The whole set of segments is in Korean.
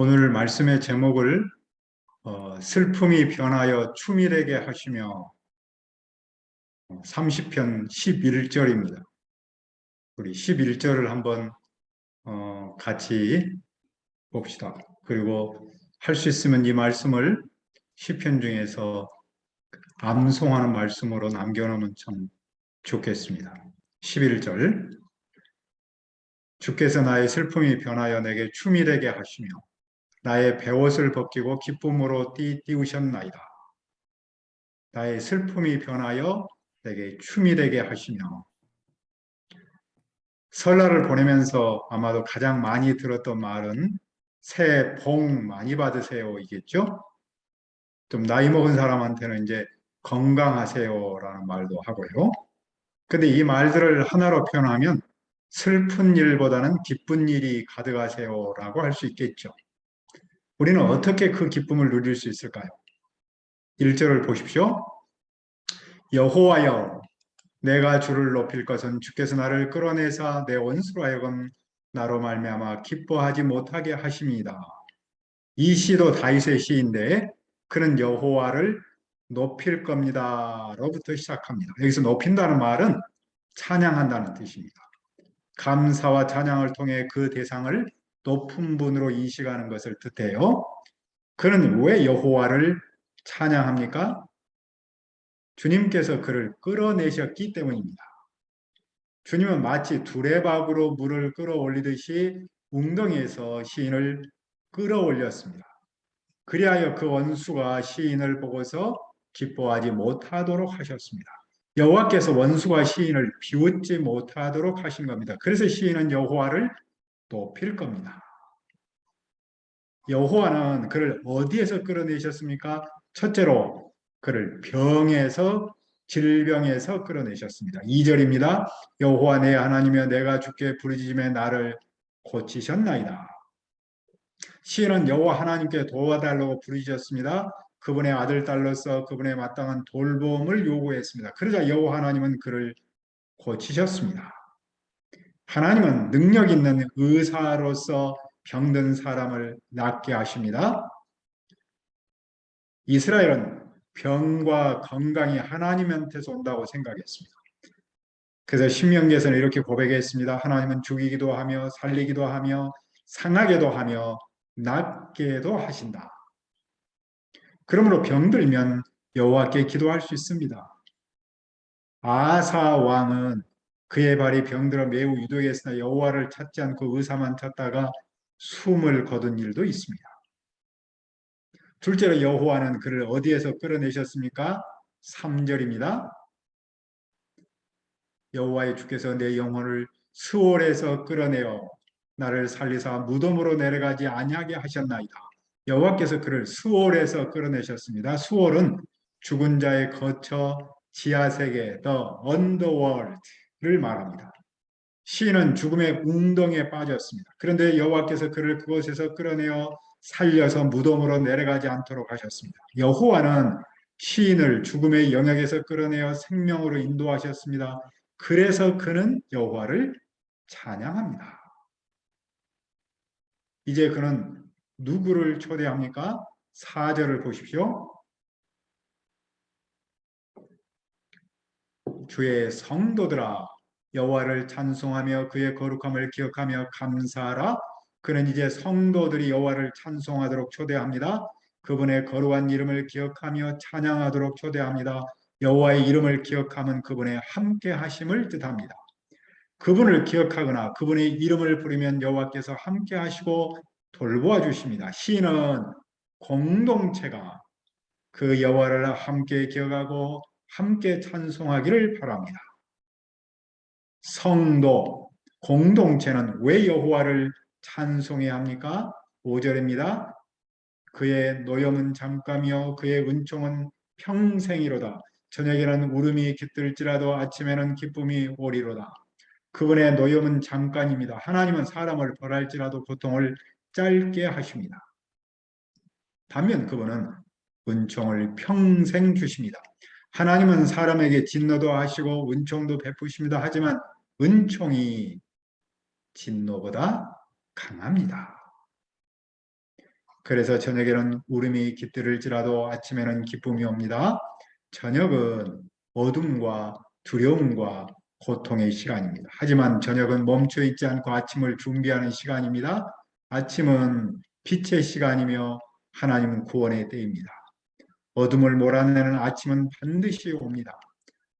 오늘 말씀의 제목을 슬픔이 변하여 추밀하게 하시며 30편 11절입니다. 우리 11절을 한번 같이 봅시다. 그리고 할 수 있으면 이 말씀을 시편 중에서 암송하는 말씀으로 남겨놓으면 참 좋겠습니다. 11절 주께서 나의 슬픔이 변하여 내게 추밀하게 하시며 나의 베옷을 벗기고 기쁨으로 띠우셨나이다. 나의 슬픔이 변하여 내게 추밀하게 하시며 설날을 보내면서 아마도 가장 많이 들었던 말은 새해 복 많이 받으세요 이겠죠? 좀 나이 먹은 사람한테는 이제 건강하세요라는 말도 하고요. 근데 이 말들을 하나로 표현하면 슬픈 일보다는 기쁜 일이 가득하세요라고 할 수 있겠죠. 우리는 어떻게 그 기쁨을 누릴 수 있을까요? 1절을 보십시오. 여호와여 내가 주를 높일 것은 주께서 나를 끌어내사 내 원수로 하여금 나로 말미암아 기뻐하지 못하게 하심이다. 이 시도 다윗의 시인데 그는 여호와를 높일 겁니다로부터 시작합니다. 여기서 높인다는 말은 찬양한다는 뜻입니다. 감사와 찬양을 통해 그 대상을 높은 분으로 인식하는 것을 뜻해요. 그는 왜 여호와를 찬양합니까? 주님께서 그를 끌어내셨기 때문입니다. 주님은 마치 두레박으로 물을 끌어올리듯이 웅덩이에서 시인을 끌어올렸습니다. 그리하여 그 원수가 시인을 보고서 기뻐하지 못하도록 하셨습니다. 여호와께서 원수가 시인을 비웃지 못하도록 하신 겁니다. 그래서 시인은 여호와를 높일 겁니다. 여호와는 그를 어디에서 끌어내셨습니까? 첫째로 그를 병에서 질병에서 끌어내셨습니다. 2절입니다. 여호와 내 하나님이여 내가 주께 부르짖음에 나를 고치셨나이다. 시인은 여호와 하나님께 도와달라고 부르짖었습니다. 그분의 아들 딸로서 그분의 마땅한 돌봄을 요구했습니다. 그러자 여호와 하나님은 그를 고치셨습니다. 하나님은 능력 있는 의사로서 병든 사람을 낫게 하십니다. 이스라엘은 병과 건강이 하나님한테서 온다고 생각했습니다. 그래서 신명기에서는 이렇게 고백했습니다. 하나님은 죽이기도 하며 살리기도 하며 상하게도 하며 낫게도 하신다. 그러므로 병들면 여호와께 기도할 수 있습니다. 아사 왕은 그의 발이 병들어 매우 유독했으나 여호와를 찾지 않고 의사만 찾다가 숨을 거둔 일도 있습니다. 둘째로 여호와는 그를 어디에서 끌어내셨습니까? 3절입니다. 여호와의 주께서 내 영혼을 수월에서 끌어내어 나를 살리사 무덤으로 내려가지 아니하게 하셨나이다. 여호와께서 그를 수월에서 끌어내셨습니다. 수월은 죽은 자의 거처 지하세계 the underworld를 말합니다. 시인은 죽음의 웅덩이에 빠졌습니다. 그런데 여호와께서 그를 그곳에서 끌어내어 살려서 무덤으로 내려가지 않도록 하셨습니다. 여호와는 시인을 죽음의 영역에서 끌어내어 생명으로 인도하셨습니다. 그래서 그는 여호와를 찬양합니다. 이제 그는 누구를 초대합니까? 4절을 보십시오. 주의 성도들아 여호와를 찬송하며 그의 거룩함을 기억하며 감사하라. 그는 이제 성도들이 여호와를 찬송하도록 초대합니다. 그분의 거룩한 이름을 기억하며 찬양하도록 초대합니다. 여호와의 이름을 기억하면 그분의 함께 하심을 뜻합니다. 그분을 기억하거나 그분의 이름을 부르면 여호와께서 함께 하시고 돌보아 주십니다. 시인은 공동체가 그 여호와를 함께 기억하고 함께 찬송하기를 바랍니다. 성도, 공동체는 왜 여호와를 찬송해야 합니까? 5절입니다. 그의 노염은 잠깐이요 그의 은총은 평생이로다. 저녁에는 울음이 깃들지라도 아침에는 기쁨이 오리로다. 그분의 노염은 잠깐입니다. 하나님은 사람을 벌할지라도 고통을 짧게 하십니다. 반면 그분은 은총을 평생 주십니다. 하나님은 사람에게 진노도 하시고 은총도 베푸십니다. 하지만 은총이 진노보다 강합니다. 그래서 저녁에는 울음이 깃들을지라도 아침에는 기쁨이 옵니다. 저녁은 어둠과 두려움과 고통의 시간입니다. 하지만 저녁은 멈춰 있지 않고 아침을 준비하는 시간입니다. 아침은 빛의 시간이며 하나님 구원의 때입니다. 어둠을 몰아내는 아침은 반드시 옵니다.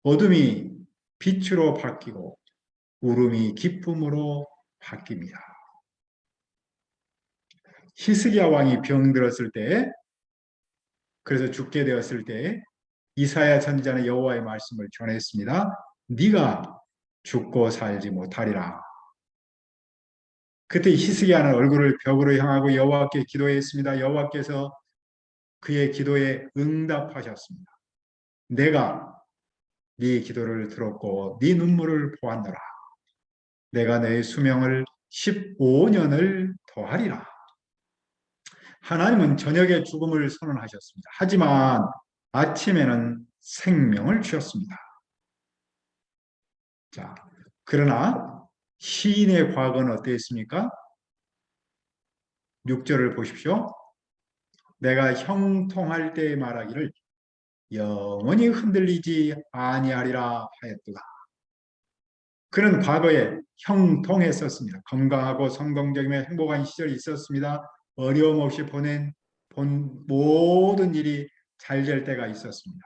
어둠이 빛으로 바뀌고 울음이 기쁨으로 바뀝니다. 히스기야 왕이 병들었을 때, 그래서 죽게 되었을 때 이사야 선지자는 여호와의 말씀을 전했습니다. 네가 죽고 살지 못하리라. 그때 히스기야는 얼굴을 벽으로 향하고 여호와께 기도했습니다. 여호와께서 그의 기도에 응답하셨습니다. 내가 네 기도를 들었고 네 눈물을 보았노라. 내가 내 수명을 15년을 더하리라. 하나님은 저녁에 죽음을 선언하셨습니다. 하지만 아침에는 생명을 주셨습니다. 자, 그러나 시인의 과거는 어땠습니까? 6절을 보십시오. 내가 형통할 때 말하기를 영원히 흔들리지 아니하리라 하였도다. 그는 과거에 형통했었습니다. 건강하고 성공적이며 행복한 시절이 있었습니다. 어려움 없이 본 모든 일이 잘 될 때가 있었습니다.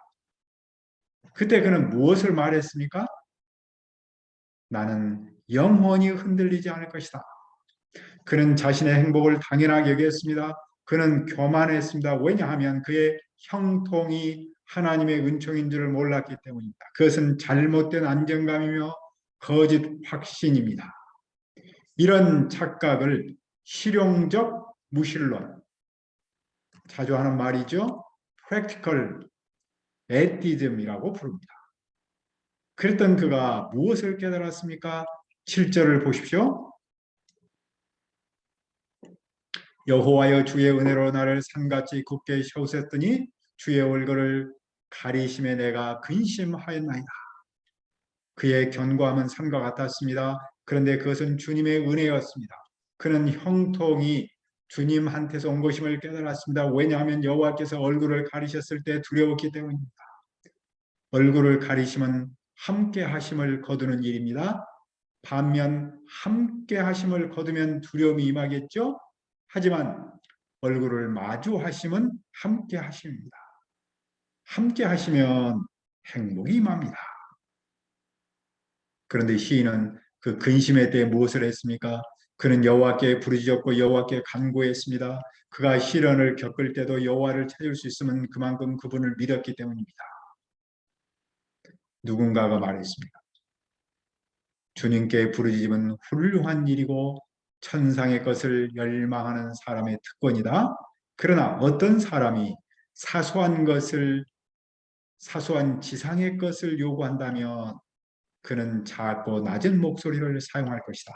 그때 그는 무엇을 말했습니까? 나는 영원히 흔들리지 않을 것이다. 그는 자신의 행복을 당연하게 여겼습니다. 그는 교만했습니다. 왜냐하면 그의 형통이 하나님의 은총인 줄을 몰랐기 때문입니다. 그것은 잘못된 안정감이며 거짓 확신입니다. 이런 착각을 실용적 무신론, 자주 하는 말이죠. practical atheism이라고 부릅니다. 그랬던 그가 무엇을 깨달았습니까? 7절을 보십시오. 여호와여 주의 은혜로 나를 산같이 굳게 세우셨더니 주의 얼굴을 가리심에 내가 근심하였나이다. 그의 견고함은 산과 같았습니다. 그런데 그것은 주님의 은혜였습니다. 그는 형통이 주님한테서 온 것임을 깨달았습니다. 왜냐하면 여호와께서 얼굴을 가리셨을 때 두려웠기 때문입니다. 얼굴을 가리심은 함께 하심을 거두는 일입니다. 반면 함께 하심을 거두면 두려움이 임하겠죠. 하지만 얼굴을 마주하심은 함께 하심입니다. 함께 하시면 행복이 임합니다. 그런데 시인은 그 근심의 때에 무엇을 했습니까? 그는 여호와께 부르짖었고 여호와께 간구했습니다. 그가 시련을 겪을 때도 여호와를 찾을 수 있으면 그만큼 그분을 믿었기 때문입니다. 누군가가 말했습니다. 주님께 부르짖음은 훌륭한 일이고 천상의 것을 열망하는 사람의 특권이다. 그러나 어떤 사람이 사소한 지상의 것을 요구한다면 그는 작고 낮은 목소리를 사용할 것이다.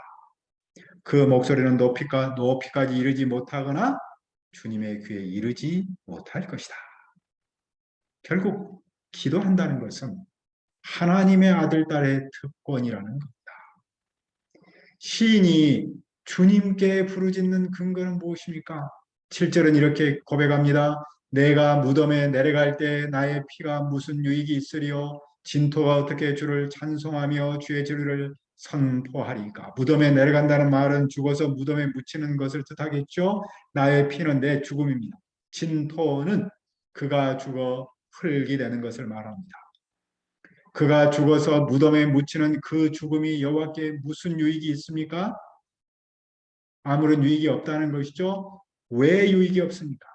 그 목소리는 높이까지 이르지 못하거나 주님의 귀에 이르지 못할 것이다. 결국 기도한다는 것은 하나님의 아들, 딸의 특권이라는 겁니다. 시인이 주님께 부르짖는 근거는 무엇입니까? 7절은 이렇게 고백합니다. 내가 무덤에 내려갈 때 나의 피가 무슨 유익이 있으리요? 진토가 어떻게 주를 찬송하며 주의 진리를 선포하리까? 무덤에 내려간다는 말은 죽어서 무덤에 묻히는 것을 뜻하겠죠? 나의 피는 내 죽음입니다. 진토는 그가 죽어 흙이 되는 것을 말합니다. 그가 죽어서 무덤에 묻히는 그 죽음이 여호와께 무슨 유익이 있습니까? 아무런 유익이 없다는 것이죠. 왜 유익이 없습니까?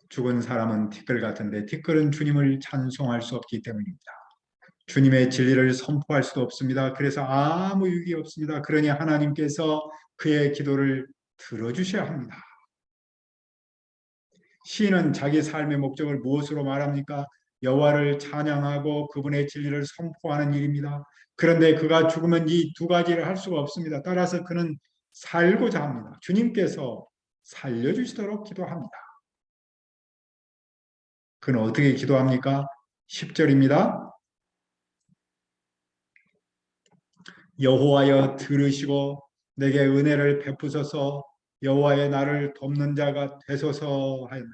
죽은 사람은 티끌 같은데 티끌은 주님을 찬송할 수 없기 때문입니다. 주님의 진리를 선포할 수도 없습니다. 그래서 아무 유익이 없습니다. 그러니 하나님께서 그의 기도를 들어주셔야 합니다. 시인은 자기 삶의 목적을 무엇으로 말합니까? 여호와를 찬양하고 그분의 진리를 선포하는 일입니다. 그런데 그가 죽으면 이 두 가지를 할 수가 없습니다. 따라서 그는 살고자 합니다. 주님께서 살려주시도록 기도합니다. 그는 어떻게 기도합니까? 10절입니다. 여호와여 들으시고 내게 은혜를 베푸소서. 여호와의 나를 돕는 자가 되소서 하였나이다.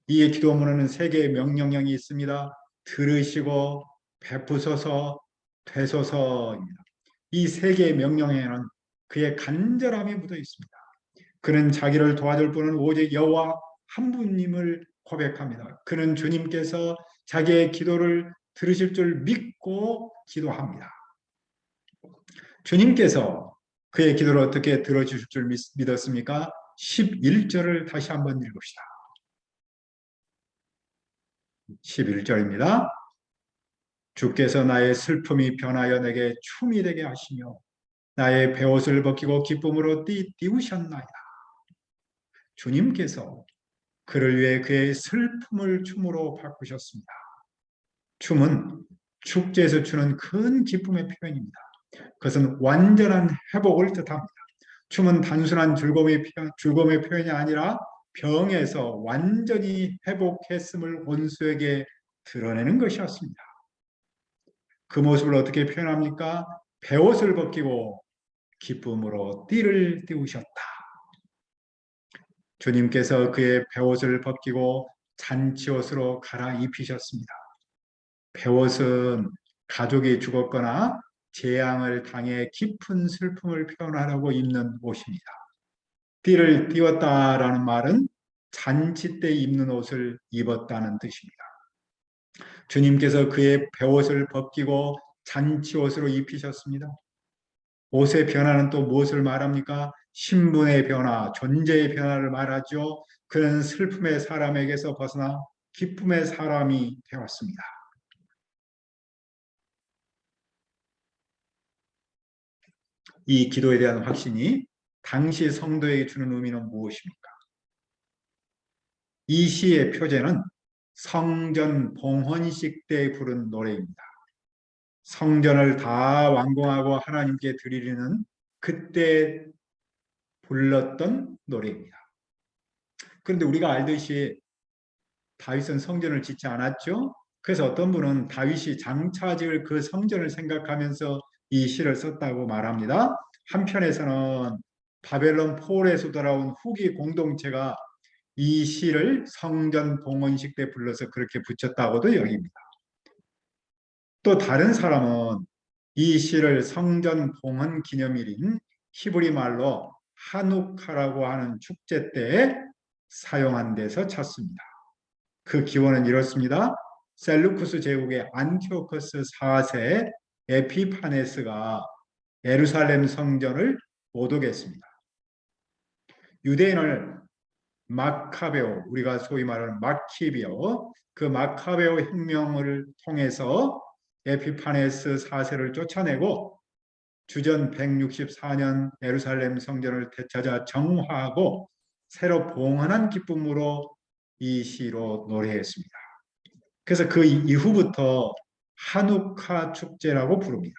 이 기도문에는 세 개의 명령형이 있습니다. 들으시고 베푸소서 되소서입니다. 이 세 개의 명령에는 그의 간절함이 묻어 있습니다. 그는 자기를 도와줄 분은 오직 여호와 한 분님을 고백합니다. 그는 주님께서 자기의 기도를 들으실 줄 믿고 기도합니다. 주님께서 그의 기도를 어떻게 들어주실 줄 믿었습니까? 11절을 다시 한번 읽읍시다. 11절입니다. 주께서 나의 슬픔이 변하여 내게 춤이 되게 하시며 나의 베옷을 벗기고 기쁨으로 띄우셨나이다. 주님께서 그를 위해 그의 슬픔을 춤으로 바꾸셨습니다. 춤은 축제에서 추는 큰 기쁨의 표현입니다. 그것은 완전한 회복을 뜻합니다. 춤은 단순한 즐거움의 표현이 아니라 병에서 완전히 회복했음을 원수에게 드러내는 것이었습니다. 그 모습을 어떻게 표현합니까? 베옷을 벗기고 기쁨으로 띠를 띄우셨다. 주님께서 그의 베옷을 벗기고 잔치옷으로 갈아입히셨습니다. 베옷은 가족이 죽었거나 재앙을 당해 깊은 슬픔을 표현하려고 입는 옷입니다. 띠를 띄웠다라는 말은 잔치 때 입는 옷을 입었다는 뜻입니다. 주님께서 그의 베옷을 벗기고 잔치옷으로 입히셨습니다. 옷의 변화는 또 무엇을 말합니까? 신분의 변화, 존재의 변화를 말하죠. 그는 슬픔의 사람에게서 벗어나 기쁨의 사람이 되었습니다. 이 기도에 대한 확신이 당시 성도에게 주는 의미는 무엇입니까? 이 시의 표제는 성전 봉헌식 때 부른 노래입니다. 성전을 다 완공하고 하나님께 드리는 그때 불렀던 노래입니다. 그런데 우리가 알듯이 다윗은 성전을 짓지 않았죠. 그래서 어떤 분은 다윗이 장차 지을 그 성전을 생각하면서 이 시를 썼다고 말합니다. 한편에서는 바벨론 포로에서 돌아온 후기 공동체가 이 시를 성전 봉헌식 때 불러서 그렇게 붙였다고도 여깁니다. 또 다른 사람은 이 시를 성전 봉헌 기념일인 히브리 말로 하누카라고 하는 축제 때 사용한 데서 찾습니다. 그 기원은 이렇습니다. 셀루쿠스 제국의 안티오커스 4세 에피파네스가 예루살렘 성전을 오독했습니다. 유대인을 마카베오, 우리가 소위 말하는 마키비오, 그 마카베오 혁명을 통해서 에피파네스 4세를 쫓아내고 주전 164년 예루살렘 성전을 되찾아 정화하고 새로 봉헌한 기쁨으로 이 시로 노래했습니다. 그래서 그 이후부터 하누카 축제라고 부릅니다.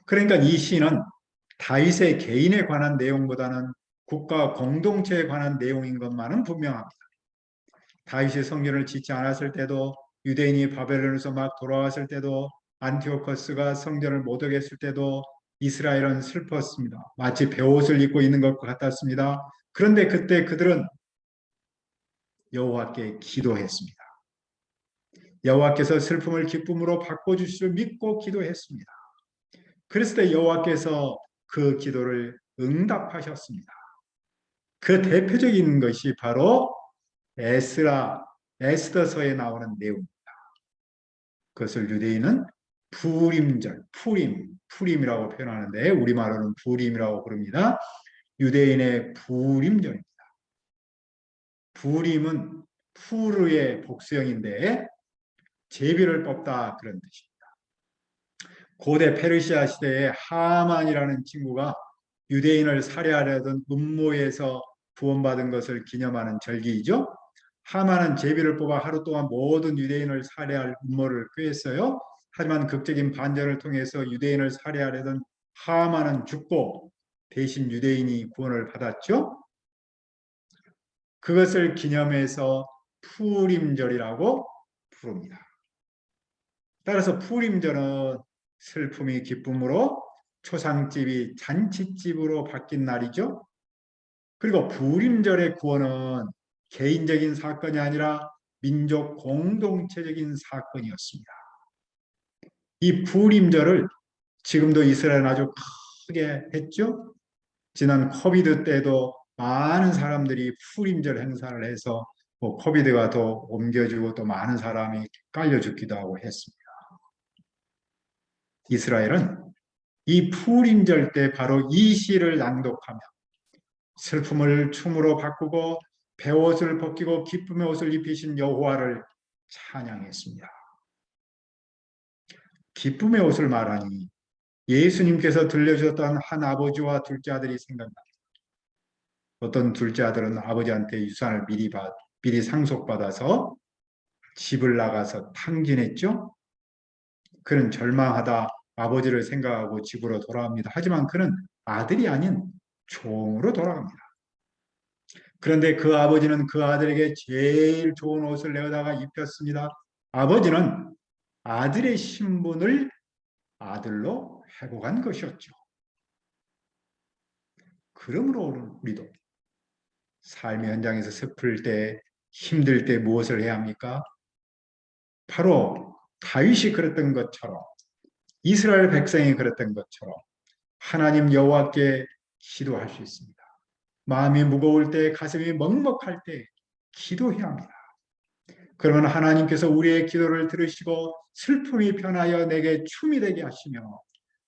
그러니까 이 시는 다윗의 개인에 관한 내용보다는 국가 공동체에 관한 내용인 것만은 분명합니다. 다윗이 성전을 짓지 않았을 때도 유대인이 바벨론에서 막 돌아왔을 때도 안티오커스가 성전을 못 오겠을 때도 이스라엘은 슬펐습니다. 마치 베옷을 입고 있는 것 같았습니다. 그런데 그때 그들은 여호와께 기도했습니다. 여호와께서 슬픔을 기쁨으로 바꿔주실 줄 믿고 기도했습니다. 그랬을 때 여호와께서 그 기도를 응답하셨습니다. 그 대표적인 것이 바로 에스더서에 나오는 내용입니다. 그것을 유대인은 부림절, 푸림이라고 표현하는데 우리말로는 부림이라고 부릅니다. 유대인의 부림절입니다. 부림은 푸르의 복수형인데 제비를 뽑다 그런 뜻입니다. 고대 페르시아 시대에 하만이라는 친구가 유대인을 살해하려던 음모에서 구원받은 것을 기념하는 절기이죠. 하만은 제비를 뽑아 하루 동안 모든 유대인을 살해할 음모를 꾀했어요. 하지만 극적인 반전을 통해서 유대인을 살해하려던 하만은 죽고 대신 유대인이 구원을 받았죠. 그것을 기념해서 푸림절이라고 부릅니다. 따라서 푸림절은 슬픔이 기쁨으로 초상집이 잔치집으로 바뀐 날이죠. 그리고 부림절의 구원은 개인적인 사건이 아니라 민족 공동체적인 사건이었습니다. 이 부림절을 지금도 이스라엘은 아주 크게 했죠. 지난 코비드 때도 많은 사람들이 부림절 행사를 해서 코비드가 더 옮겨지고 또 많은 사람이 깔려 죽기도 하고 했습니다. 이스라엘은 이 부림절 때 바로 이 시를 낭독하며 슬픔을 춤으로 바꾸고 베옷을 벗기고 기쁨의 옷을 입히신 여호와를 찬양했습니다. 기쁨의 옷을 말하니 예수님께서 들려주셨던 한 아버지와 둘째 아들이 생각납니다. 어떤 둘째 아들은 아버지한테 유산을 미리 상속받아서 집을 나가서 탕진했죠. 그는 절망하다 아버지를 생각하고 집으로 돌아갑니다. 하지만 그는 아들이 아닌 종으로 돌아갑니다. 그런데 그 아버지는 그 아들에게 제일 좋은 옷을 내어다가 입혔습니다. 아버지는 아들의 신분을 아들로 회복한 것이었죠. 그러므로 우리도 삶의 현장에서 슬플 때, 힘들 때 무엇을 해야 합니까? 바로 다윗이 그랬던 것처럼, 이스라엘 백성이 그랬던 것처럼 하나님 여호와께 기도할 수 있습니다. 마음이 무거울 때, 가슴이 먹먹할 때 기도해야 합니다. 그러면 하나님께서 우리의 기도를 들으시고 슬픔이 변하여 내게 춤이 되게 하시며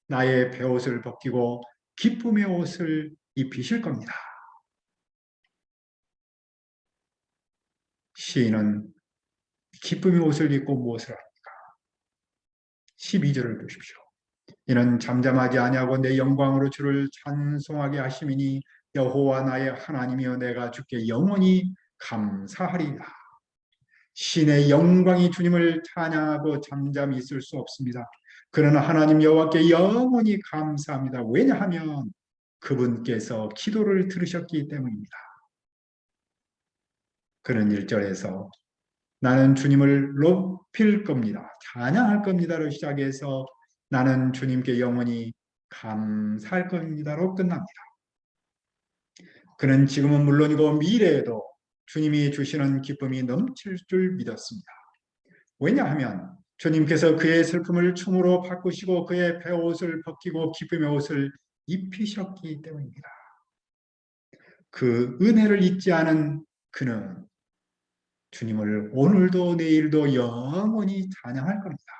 나의 베옷을 벗기고 기쁨의 옷을 입히실 겁니다. 시인은 기쁨의 옷을 입고 무엇을 합니까? 12절을 보십시오. 이는 잠잠하지 아니하고 내 영광으로 주를 찬송하게 하심이니 여호와 나의 하나님이여 내가 주께 영원히 감사하리라. 신의 영광이 주님을 찬양하고 잠잠히 있을 수 없습니다. 그러나 하나님 여호와께 영원히 감사합니다. 왜냐하면 그분께서 기도를 들으셨기 때문입니다. 그는 1절에서 나는 주님을 높일 겁니다. 찬양할 겁니다로 시작해서 나는 주님께 영원히 감사할 겁니다로 끝납니다. 그는 지금은 물론이고 미래에도 주님이 주시는 기쁨이 넘칠 줄 믿었습니다. 왜냐하면 주님께서 그의 슬픔을 춤으로 바꾸시고 그의 베옷을 벗기고 기쁨의 옷을 입히셨기 때문입니다. 그 은혜를 잊지 않은 그는 주님을 오늘도 내일도 영원히 찬양할 겁니다.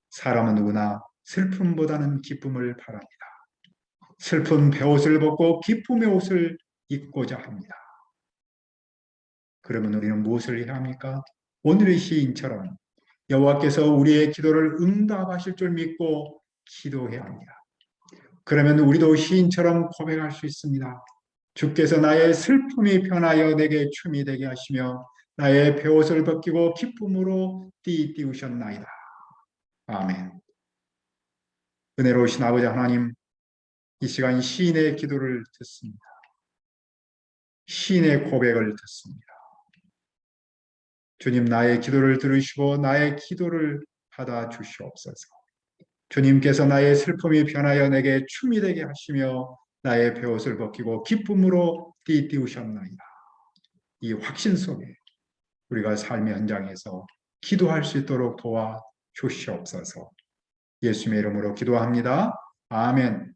사람은 누구나 슬픔보다는 기쁨을 바랍니다. 슬픈 베옷을 벗고 기쁨의 옷을 입고자 합니다. 그러면 우리는 무엇을 해야 합니까? 오늘의 시인처럼 여호와께서 우리의 기도를 응답하실 줄 믿고 기도해야 합니다. 그러면 우리도 시인처럼 고백할 수 있습니다. 주께서 나의 슬픔이 변하여 내게 춤이 되게 하시며 나의 베옷을 벗기고 기쁨으로 띠우셨나이다. 아멘. 은혜로우신 아버지 하나님, 이 시간 시인의 기도를 듣습니다. 시인의 고백을 듣습니다. 주님, 나의 기도를 들으시고 나의 기도를 받아 주시옵소서. 주님께서 나의 슬픔이 변하여 내게 춤이 되게 하시며 나의 베옷을 벗기고 기쁨으로 띠우셨나이다. 이 확신 속에 우리가 삶의 현장에서 기도할 수 있도록 도와 주시옵소서. 예수님의 이름으로 기도합니다. 아멘.